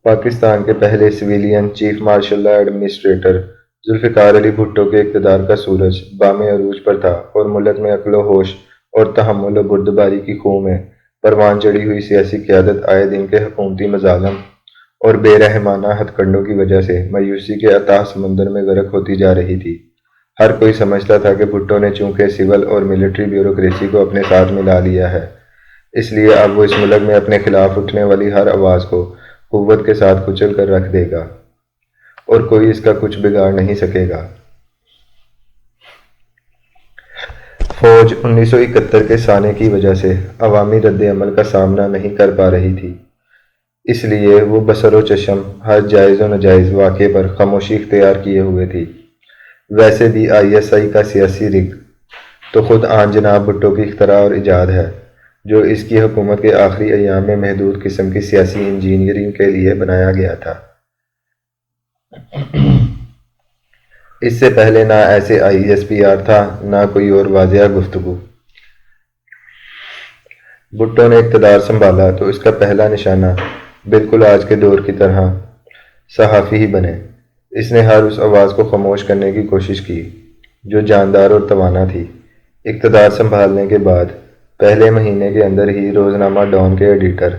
پاکستان کے پہلے civilian chief martial administrator Zulfikar Ali Bhutto کے اقتدار کا سورج بام عروج پر تھا اور ملک میں عقل و ہوش اور تحمل و بردباری کی خوں میں پروان چڑھی ہوئی سیاسی قیادت آئے دن کے حکومتی مظالم اور بے رحمانہ ہتھ کنڈوں کی وجہ سے مایوسی کے اتاہ سمندر میں غرق ہوتی جا رہی تھی۔ ہر کوئی سمجھتا تھا کہ بھٹو نے چونکہ سول اور ملٹری بیوروکریسی کو اپنے ساتھ ملا لیا ہے، اس لیے اب وہ اس ملک میں اپنے خلاف اٹھنے والی ہر آواز کو قوت کے ساتھ کچل کر رکھ دے گا اور کوئی اس کا کچھ بگاڑ نہیں سکے گا۔ فوج 1971 کے سانے کی وجہ سے عوامی رد عمل کا سامنا نہیں کر پا رہی تھی، اس لیے وہ بصر و چشم ہر جائز و ناجائز واقعے پر خاموشی اختیار کیے ہوئے تھی۔ ویسے بھی ISI کا سیاسی رگ تو خود آن جناب بھٹو کی اختراع اور ایجاد ہے، جو اس کی حکومت کے آخری ایام میں محدود قسم کی سیاسی انجینئرنگ کے لیے بنایا گیا تھا۔ اس سے پہلے نہ ایسے ISPR تھا، نہ کوئی اور واضح گفتگو۔ بھٹو نے اقتدار سنبھالا تو اس کا پہلا نشانہ بالکل آج کے دور کی طرح صحافی ہی بنے۔ اس نے ہر اس آواز کو خاموش کرنے کی کوشش کی جو جاندار اور توانا تھی۔ اقتدار سنبھالنے کے بعد پہلے مہینے کے اندر ہی روزنامہ ڈان کے ایڈیٹر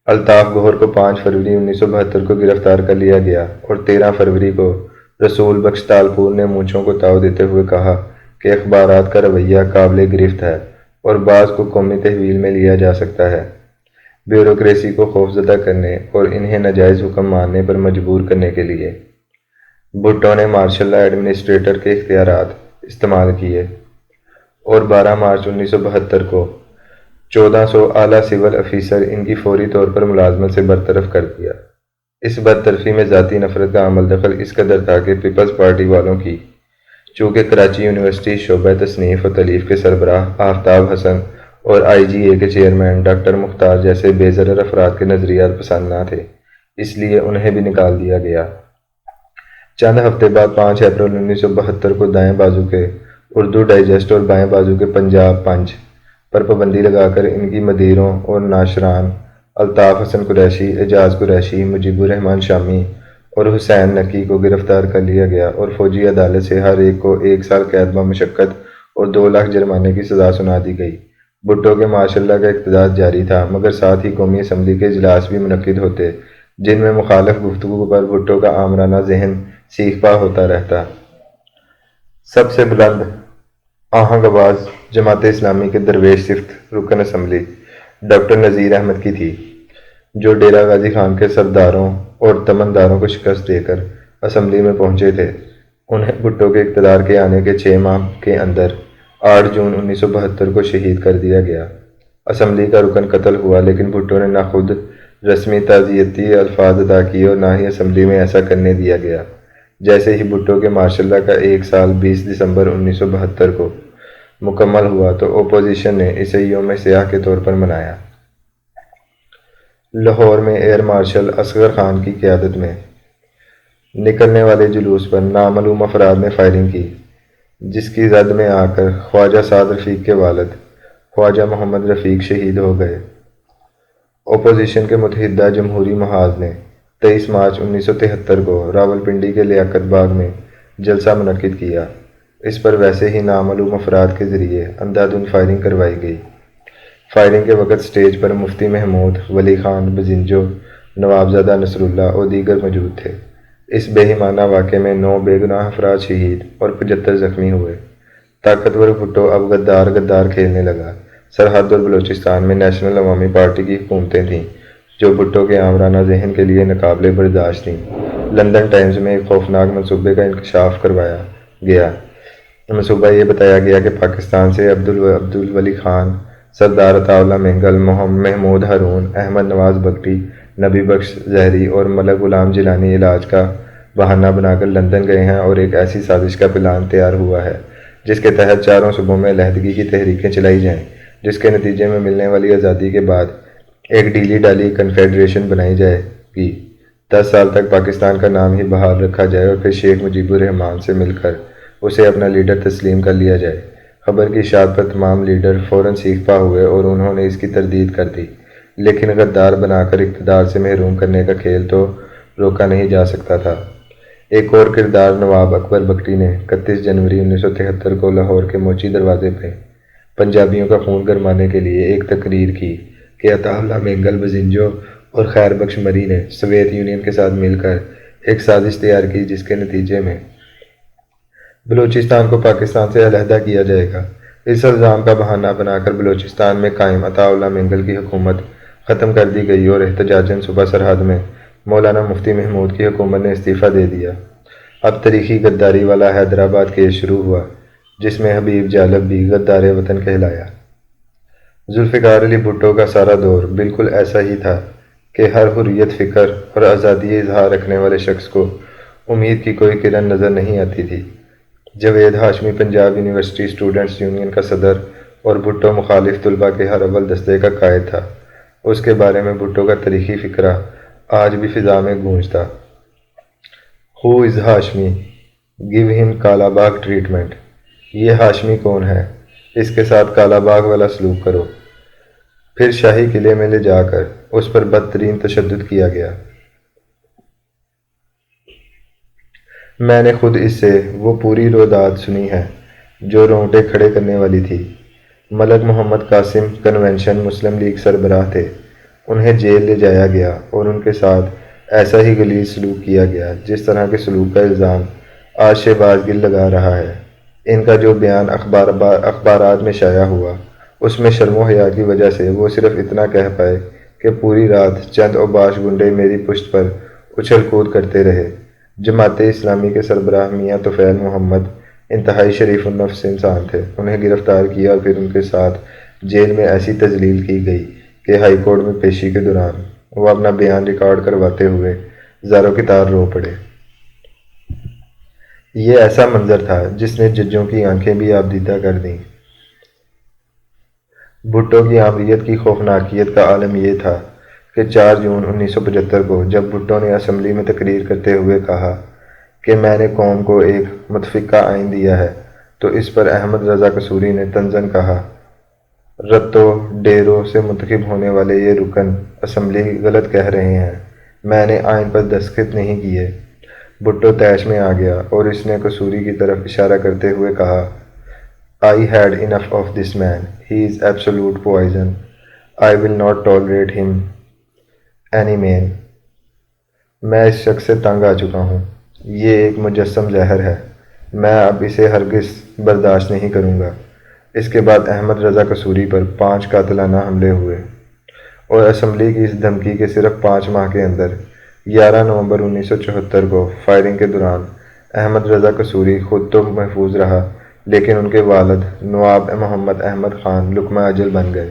الطاف گوہر کو 5 فروری 1972 کو گرفتار کر لیا گیا اور 13 فروری کو رسول بخش تالپور نے مونچھوں کو تاؤ دیتے ہوئے کہا کہ اخبارات کا رویہ قابل گرفت ہے اور بعض کو قومی تحویل میں لیا جا سکتا ہے۔ بیوروکریسی کو خوفزدہ کرنے اور انہیں ناجائز حکم ماننے پر مجبور کرنے کے لیے بھٹو نے مارشل ایڈمنسٹریٹر کے اختیارات استعمال کیے اور 12 مارچ 1972 کو 1400 اعلیٰ سول افیسر ان کی فوری طور پر ملازمت سے برطرف کر دیا۔ اس برطرفی میں ذاتی نفرت کا عمل دخل اس قدر تھا کہ پیپلز پارٹی والوں کی، چونکہ کراچی یونیورسٹی شعبہ تصنیف و تالیف کے سربراہ آفتاب حسن اور IGA کے چیئرمین ڈاکٹر مختار جیسے بے ضرر افراد کے نظریات پسند نہ تھے، اس لیے انہیں بھی نکال دیا گیا۔ چند ہفتے بعد 5 اپریل 1972 کو دائیں بازو کے اردو ڈائجسٹ اور بائیں بازو کے پنجاب پنچ پر پابندی لگا کر ان کی مدیروں اور ناشران الطاف حسن قریشی، اعجاز قریشی، مجیب الرحمان شامی اور حسین نقی کو گرفتار کر لیا گیا اور فوجی عدالت سے ہر ایک کو 1 سال قید بمشقت اور 2 لاکھ جرمانے کی سزا سنا دی گئی۔ بھٹو کے ماشاء اللہ کا اقتدار جاری تھا، مگر ساتھ ہی قومی اسمبلی کے اجلاس بھی منعقد ہوتے جن میں مخالف گفتگو پر بھٹو کا آمرانہ ذہن سیخ پا ہوتا رہتا۔ سب سے بلند آہنگ آواز جماعت اسلامی کے درویش صفت رکن اسمبلی ڈاکٹر نذیر احمد کی تھی، جو ڈیرہ غازی خان کے سرداروں اور تمنداروں کو شکست دے کر اسمبلی میں پہنچے تھے۔ انہیں بھٹو کے اقتدار کے آنے کے 6 ماہ کے اندر 8 جون 1972 کو شہید کر دیا گیا۔ اسمبلی کا رکن قتل ہوا، لیکن بھٹو نے نہ خود رسمی تعزیتی الفاظ ادا کیے اور نہ ہی اسمبلی میں ایسا کرنے دیا گیا۔ جیسے ہی بھٹو کے ماشاء اللہ کا 1 سال 20 دسمبر 1972 کو مکمل ہوا تو اپوزیشن نے اسے یوم سیاہ کے طور پر منایا۔ لاہور میں ایئر مارشل اصغر خان کی قیادت میں نکلنے والے جلوس پر نامعلوم افراد نے فائرنگ کی، جس کی زد میں آ کر خواجہ سعد رفیق کے والد خواجہ محمد رفیق شہید ہو گئے۔ اپوزیشن کے متحدہ جمہوری محاذ نے 23 مارچ 1973 کو راولپنڈی کے لیاقت باغ میں جلسہ منعقد کیا۔ اس پر ویسے ہی نامعلوم افراد کے ذریعے اندھا دھند فائرنگ کروائی گئی۔ فائرنگ کے وقت سٹیج پر مفتی محمود، ولی خان بزنجو، نوابزادہ نصر اللہ اور دیگر موجود تھے۔ اس بے ایمانہ واقعے میں 9 بے گناہ افراد شہید اور 75 زخمی ہوئے۔ طاقتور بھٹو اب غدار کھیلنے لگا۔ سرحد اور بلوچستان میں نیشنل عوامی پارٹی کی حکومتیں تھیں جو بھٹو کے آمرانہ ذہن کے لیے ناقابل برداشت تھیں۔ لندن ٹائمز میں ایک خوفناک منصوبے کا انکشاف کروایا گیا۔ منصوبہ یہ بتایا گیا کہ پاکستان سے عبدالولی خان، سردار عطا اللہ مینگل، محمود ہارون، احمد نواز بگٹی، نبی بخش زہری اور ملک غلام جیلانی علاج کا بہانہ بنا کر لندن گئے ہیں اور ایک ایسی سازش کا پلان تیار ہوا ہے جس کے تحت چاروں صوبوں میں علیحدگی کی تحریکیں چلائی جائیں، جس کے نتیجے میں ملنے والی آزادی کے بعد ایک ڈیلی ڈالی کنفیڈریشن بنائی جائے گی۔ 10 سال تک پاکستان کا نام ہی بحال رکھا جائے اور پھر شیخ مجیب الرحمان سے مل کر اسے اپنا لیڈر تسلیم کر لیا جائے۔ خبر کی اشاعت پر تمام لیڈر فوراً سیخ پا ہوئے اور انہوں نے اس کی تردید کر دی، لیکن غدار بنا کر اقتدار سے محروم کرنے کا کھیل تو روکا نہیں جا سکتا تھا۔ ایک اور کردار نواب اکبر بگٹی نے 31 جنوری 1973 کو لاہور کے موچی دروازے پہ پنجابیوں کا خون گرمانے کے لیے ایک تقریر کی کہ عطا اللہ مینگل بزنجو اور خیر بخش مری نے سوویت یونین کے ساتھ مل کر ایک سازش تیار کی جس کے نتیجے میں بلوچستان کو پاکستان سے علیحدہ کیا جائے گا۔ اس الزام کا بہانہ بنا کر بلوچستان میں قائم عطا اللہ مینگل کی حکومت ختم کر دی گئی اور احتجاجاً صوبہ سرحد میں مولانا مفتی محمود کی حکومت نے استعفیٰ دے دیا۔ اب تاریخی غداری والا حیدرآباد کیس شروع ہوا جس میں حبیب جالب بھی غدار وطن کہلایا۔ ذوالفقار علی بھٹو کا سارا دور بالکل ایسا ہی تھا کہ ہر حریت فکر اور آزادی اظہار رکھنے والے شخص کو امید کی کوئی کرن نظر نہیں آتی تھی۔ Javed Hashmi Punjab university students union کا صدر اور بھٹو مخالف طلباء کے ہر اول دستے کا قائد تھا۔ اس کے بارے میں بھٹو کا تاریخی فقرہ آج بھی فضا میں گونجتا۔ ہو از ہاشمی؟ گیو ہم کالا باغ ٹریٹمنٹ۔ یہ ہاشمی کون ہے؟ اس کے ساتھ کالا باغ والا سلوک کرو۔ پھر شاہی قلعے میں لے جا کر اس پر بدترین تشدد کیا گیا۔ میں نے خود اس سے وہ پوری روداد سنی ہے جو رونگٹے کھڑے کرنے والی تھی۔ ملک محمد قاسم کنونشن مسلم لیگ سربراہ تھے۔ انہیں جیل لے جایا گیا اور ان کے ساتھ ایسا ہی غلیظ سلوک کیا گیا جس طرح کے سلوک کا الزام آج شہباز گل لگا رہا ہے۔ ان کا جو بیان اخبارات میں شائع ہوا اس میں شرم و حیا کی وجہ سے وہ صرف اتنا کہہ پائے کہ پوری رات چند اوباش گنڈے میری پشت پر اچھل کود کرتے رہے۔ جماعت اسلامی کے سربراہ میاں طفیل محمد انتہائی شریف النفس انسان تھے۔ انہیں گرفتار کیا اور پھر ان کے ساتھ جیل میں ایسی تذلیل کی گئی کہ ہائی کورٹ میں پیشی کے دوران وہ اپنا بیان ریکارڈ کرواتے ہوئے زاروں کی طرح رو پڑے۔ یہ ایسا منظر تھا جس نے ججوں کی آنکھیں بھی آبدیدہ کر دیں۔ بھٹو کی آمریت کی خوفناکیت کا عالم یہ تھا کہ 4 جون 1975 کو جب بھٹو نے اسمبلی میں تقریر کرتے ہوئے کہا کہ میں نے قوم کو ایک متفقہ آئین دیا ہے تو اس پر احمد رضا قصوری نے طنزاً کہا، رتو ڈیرو سے منتخب ہونے والے یہ رکن اسمبلی غلط کہہ رہے ہیں، میں نے آئین پر دستخط نہیں کیے۔ بھٹو طیش میں آ گیا اور اس نے قصوری کی طرف اشارہ کرتے ہوئے کہا، I had enough of this man. He is absolute poison. I will not tolerate him any man. میں اس شخص سے تنگ آ چکا ہوں۔ یہ ایک مجسم زہر ہے۔ میں اب اسے ہرگز برداشت نہیں کروں گا۔ اس کے بعد احمد رضا قصوری پر 5 قاتلانہ حملے ہوئے اور اسمبلی کی اس دھمکی کے صرف 5 ماہ کے اندر 11 نومبر 1974 کو فائرنگ کے دوران احمد رضا قصوری خود تو محفوظ رہا لیکن ان کے والد نواب محمد احمد خان لقمہ اجل بن گئے۔